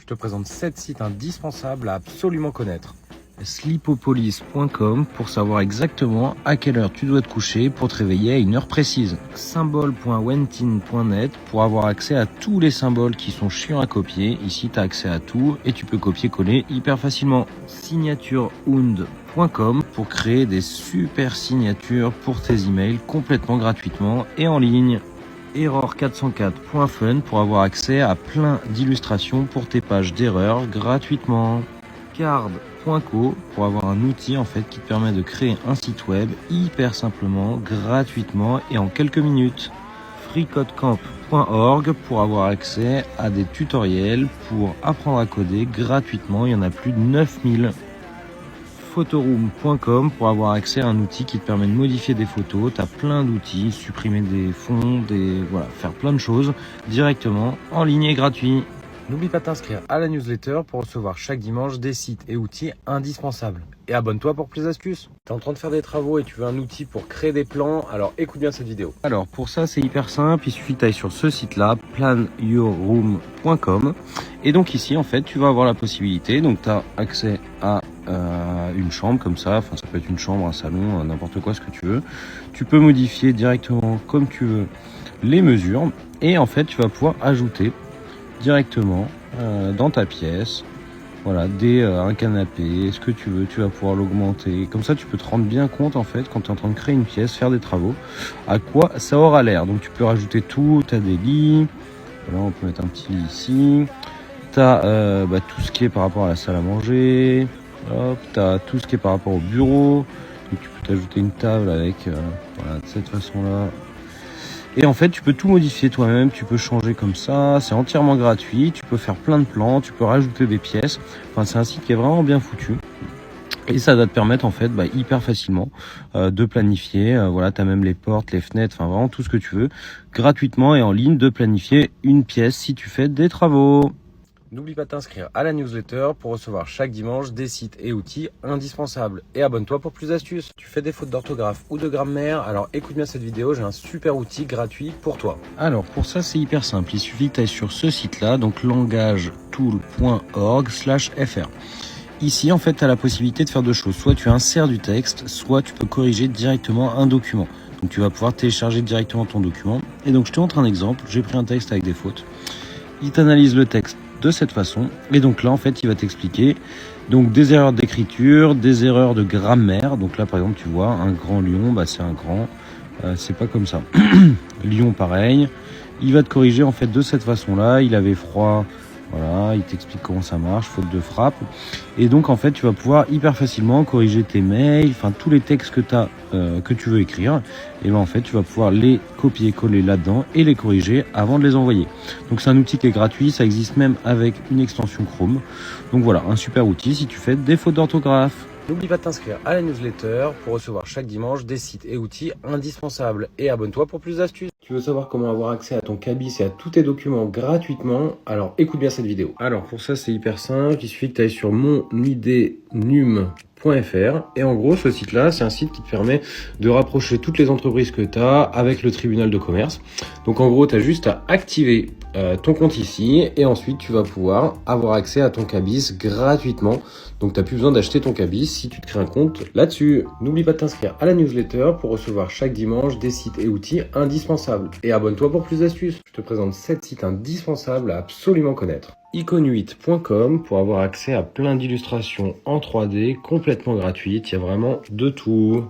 je te présente 7 sites indispensables à absolument connaître. Sleepopolis.com pour savoir exactement à quelle heure tu dois te coucher pour te réveiller à une heure précise. Symbol.wentin.net pour avoir accès à tous les symboles qui sont chiants à copier. Ici, tu as accès à tout et tu peux copier-coller hyper facilement. Signaturehound.com pour créer des super signatures pour tes emails complètement gratuitement et en ligne. Error404.fun pour avoir accès à plein d'illustrations pour tes pages d'erreur gratuitement. Card.co pour avoir un outil qui te permet de créer un site web hyper simplement, gratuitement et en quelques minutes. freecodecamp.org pour avoir accès à des tutoriels pour apprendre à coder gratuitement, il y en a plus de 9000. Photoroom.com pour avoir accès à un outil qui te permet de modifier des photos, tu as plein d'outils, supprimer des fonds, faire plein de choses directement en ligne et gratuit. N'oublie pas de t'inscrire à la newsletter pour recevoir chaque dimanche des sites et outils indispensables. Et abonne-toi pour plus d'astuces. Tu es en train de faire des travaux et tu veux un outil pour créer des plans, alors écoute bien cette vidéo. Alors pour ça c'est hyper simple, il suffit que tu ailles sur ce site-là, planyourroom.com. Et donc ici tu vas avoir la possibilité, donc tu as accès à une chambre comme ça, ça peut être une chambre, un salon, n'importe quoi ce que tu veux. Tu peux modifier directement comme tu veux les mesures et tu vas pouvoir ajouter directement dans ta pièce un canapé, ce que tu veux, tu vas pouvoir l'augmenter. Comme ça tu peux te rendre bien compte quand tu es en train de créer une pièce, faire des travaux, à quoi ça aura l'air. Donc tu peux rajouter tout, tu as des lits, on peut mettre un petit lit ici, tu as tout ce qui est par rapport à la salle à manger, tu as tout ce qui est par rapport au bureau, donc tu peux t'ajouter une table avec de cette façon là. Et tu peux tout modifier toi-même, tu peux changer comme ça, c'est entièrement gratuit, tu peux faire plein de plans, tu peux rajouter des pièces. C'est un site qui est vraiment bien foutu. Et ça va te permettre hyper facilement de planifier, t'as même les portes, les fenêtres, vraiment tout ce que tu veux, gratuitement et en ligne, de planifier une pièce si tu fais des travaux. N'oublie pas de t'inscrire à la newsletter pour recevoir chaque dimanche des sites et outils indispensables. Et abonne-toi pour plus d'astuces. Tu fais des fautes d'orthographe ou de grammaire, alors écoute bien cette vidéo, j'ai un super outil gratuit pour toi. Alors pour ça c'est hyper simple, il suffit que tu ailles sur ce site-là, donc langagetool.org/fr. Ici tu as la possibilité de faire deux choses, soit tu insères du texte, soit tu peux corriger directement un document. Donc tu vas pouvoir télécharger directement ton document. Et donc je te montre un exemple, j'ai pris un texte avec des fautes. Il t'analyse le texte de cette façon et donc là il va t'expliquer donc des erreurs d'écriture, des erreurs de grammaire. Donc là par exemple tu vois un grand lion, c'est un grand, c'est pas comme ça. Lion pareil, il va te corriger de cette façon là, il avait froid, il t'explique comment ça marche, faute de frappe. Et donc tu vas pouvoir hyper facilement corriger tes mails, tous les textes que tu veux écrire. Et tu vas pouvoir les copier-coller là-dedans et les corriger avant de les envoyer. Donc c'est un outil qui est gratuit, ça existe même avec une extension Chrome. Donc voilà, un super outil si tu fais des fautes d'orthographe. N'oublie pas de t'inscrire à la newsletter pour recevoir chaque dimanche des sites et outils indispensables. Et abonne-toi pour plus d'astuces. Tu veux savoir comment avoir accès à ton cabis et à tous tes documents gratuitement? Alors écoute bien cette vidéo. Alors pour ça c'est hyper simple, il suffit que tu ailles sur monidenum.fr et en gros ce site là c'est un site qui te permet de rapprocher toutes les entreprises que tu as avec le tribunal de commerce. Donc en gros tu as juste à activer ton compte ici et ensuite tu vas pouvoir avoir accès à ton cabis gratuitement. Donc tu n'as plus besoin d'acheter ton cabis si tu te crées un compte là-dessus. N'oublie pas de t'inscrire à la newsletter pour recevoir chaque dimanche des sites et outils indispensables. Et abonne-toi pour plus d'astuces. Je te présente 7 sites indispensables à absolument connaître. Iconuit.com pour avoir accès à plein d'illustrations en 3D complètement gratuites. Il y a vraiment de tout.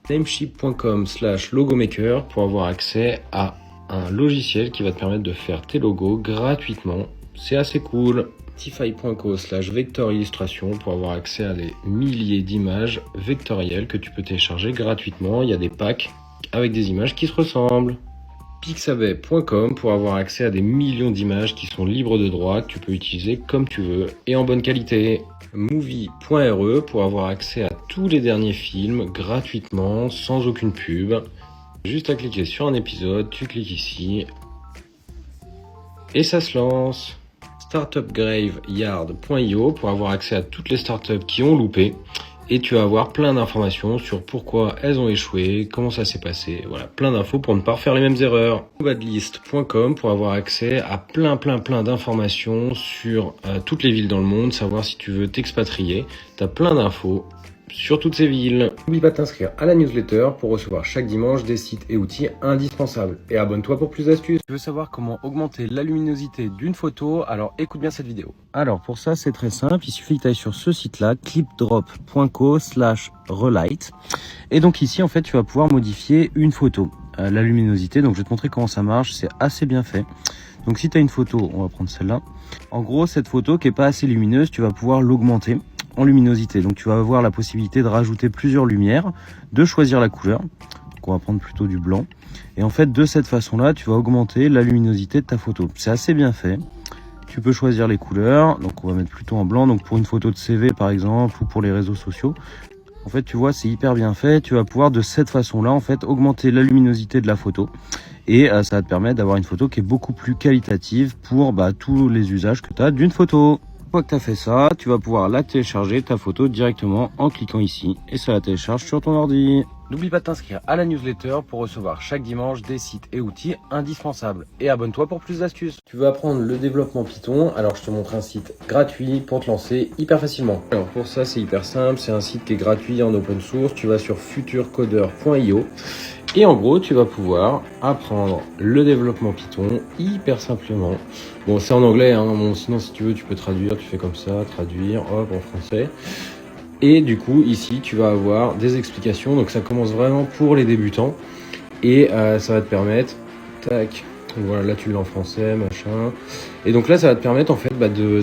Nameship.com/logomaker pour avoir accès à un logiciel qui va te permettre de faire tes logos gratuitement. C'est assez cool. Tify.co/vector illustration pour avoir accès à des milliers d'images vectorielles que tu peux télécharger gratuitement. Il y a des packs avec des images qui se ressemblent. Pixabay.com pour avoir accès à des millions d'images qui sont libres de droit, que tu peux utiliser comme tu veux et en bonne qualité. Movie.re pour avoir accès à tous les derniers films gratuitement, sans aucune pub. Juste à cliquer sur un épisode, tu cliques ici et ça se lance. Startupgraveyard.io pour avoir accès à toutes les startups qui ont loupé et tu vas avoir plein d'informations sur pourquoi elles ont échoué, comment ça s'est passé, voilà, plein d'infos pour ne pas refaire les mêmes erreurs. Nomadlist.com pour avoir accès à plein d'informations sur toutes les villes dans le monde, savoir si tu veux t'expatrier, tu as plein d'infos sur toutes ces villes. N'oublie pas de t'inscrire à la newsletter pour recevoir chaque dimanche des sites et outils indispensables. Et abonne-toi pour plus d'astuces. Tu veux savoir comment augmenter la luminosité d'une photo? Alors écoute bien cette vidéo. Alors pour ça c'est très simple, il suffit que tu ailles sur ce site-là, clipdrop.co/relight. Et donc ici en fait tu vas pouvoir modifier une photo, la luminosité. Donc je vais te montrer comment ça marche, c'est assez bien fait. Donc si tu as une photo, on va prendre celle-là. En gros cette photo qui est pas assez lumineuse, tu vas pouvoir l'augmenter en luminosité. Donc tu vas avoir la possibilité de rajouter plusieurs lumières, de choisir la couleur. Donc on va prendre plutôt du blanc. Et en fait de cette façon-là, tu vas augmenter la luminosité de ta photo. C'est assez bien fait. Tu peux choisir les couleurs. Donc on va mettre plutôt en blanc. Donc pour une photo de CV par exemple ou pour les réseaux sociaux. En fait tu vois c'est hyper bien fait. Tu vas pouvoir de cette façon-là en fait augmenter la luminosité de la photo. Et ça va te permettre d'avoir une photo qui est beaucoup plus qualitative pour tous les usages que tu as d'une photo. Une fois que tu as fait ça, tu vas pouvoir la télécharger, ta photo, directement en cliquant ici. Et ça la télécharge sur ton ordi. N'oublie pas de t'inscrire à la newsletter pour recevoir chaque dimanche des sites et outils indispensables. Et abonne-toi pour plus d'astuces. Tu veux apprendre le développement Python? Alors je te montre un site gratuit pour te lancer hyper facilement. Alors pour ça c'est hyper simple, c'est un site qui est gratuit en open source. Tu vas sur futurcodeur.io. Et en gros, tu vas pouvoir apprendre le développement Python hyper simplement. Bon, c'est en anglais, hein. Bon, sinon si tu veux, tu peux traduire, tu fais comme ça, traduire, hop, en français. Et du coup, ici, tu vas avoir des explications. Donc ça commence vraiment pour les débutants. Et ça va te permettre, tac, voilà, là tu l'as en français, machin. Et donc là, ça va te permettre en fait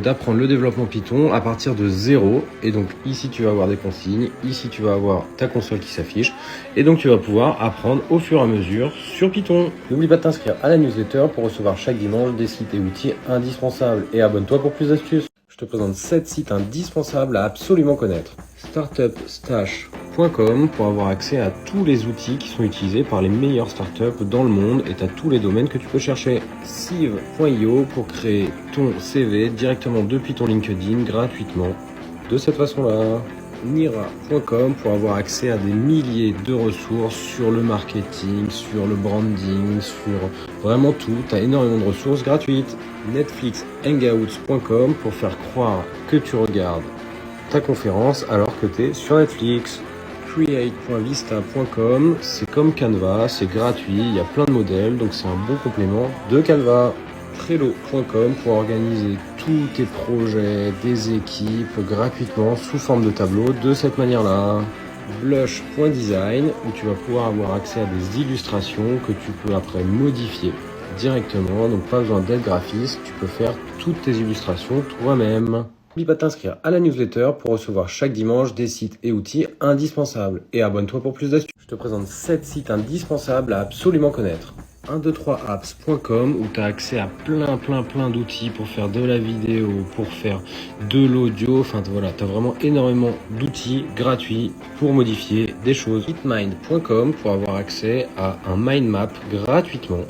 d'apprendre le développement Python à partir de zéro. Et donc ici, tu vas avoir des consignes. Ici, tu vas avoir ta console qui s'affiche. Et donc, tu vas pouvoir apprendre au fur et à mesure sur Python. N'oublie pas de t'inscrire à la newsletter pour recevoir chaque dimanche des sites et outils indispensables. Et abonne-toi pour plus d'astuces. Je te présente 7 sites indispensables à absolument connaître. Startupstash.com pour avoir accès à tous les outils qui sont utilisés par les meilleures startups dans le monde et à tous les domaines que tu peux chercher. Sieve.io pour créer ton CV directement depuis ton LinkedIn gratuitement de cette façon-là. Nira.com pour avoir accès à des milliers de ressources sur le marketing, sur le branding, sur vraiment tout. Tu as énormément de ressources gratuites. Netflixhangouts.com pour faire croire que tu regardes ta conférence alors que tu es sur Netflix. Create.vista.com, c'est comme Canva, c'est gratuit, il y a plein de modèles, donc c'est un bon complément de Canva. Trello.com pour organiser tous tes projets, des équipes gratuitement sous forme de tableau de cette manière-là. Blush.design où tu vas pouvoir avoir accès à des illustrations que tu peux après modifier directement, donc pas besoin d'aide graphiste, tu peux faire toutes tes illustrations toi-même. N'oublie pas de t'inscrire à la newsletter pour recevoir chaque dimanche des sites et outils indispensables. Et abonne-toi pour plus d'astuces. Je te présente 7 sites indispensables à absolument connaître. 123apps.com où tu as accès à plein d'outils pour faire de la vidéo, pour faire de l'audio, enfin voilà, tu as vraiment énormément d'outils gratuits pour modifier des choses. Hitmind.com pour avoir accès à un mind map gratuitement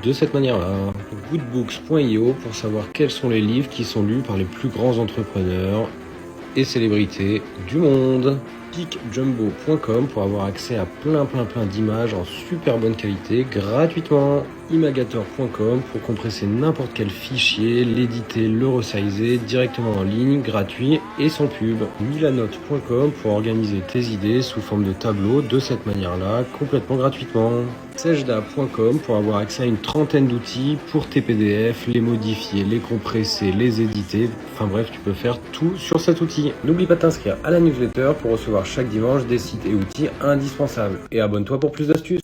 de cette manière-là. Goodbooks.io pour savoir quels sont les livres qui sont lus par les plus grands entrepreneurs et célébrités du monde. Peakjumbo.com pour avoir accès à plein d'images en super bonne qualité gratuitement. Imagator.com pour compresser n'importe quel fichier, l'éditer, le resizer directement en ligne, gratuit et sans pub. Milanote.com pour organiser tes idées sous forme de tableau de cette manière-là, complètement gratuitement. Sejda.com pour avoir accès à une trentaine d'outils pour tes PDF, les modifier, les compresser, les éditer. Enfin bref, tu peux faire tout sur cet outil. N'oublie pas de t'inscrire à la newsletter pour recevoir chaque dimanche des sites et outils indispensables. Et abonne-toi pour plus d'astuces.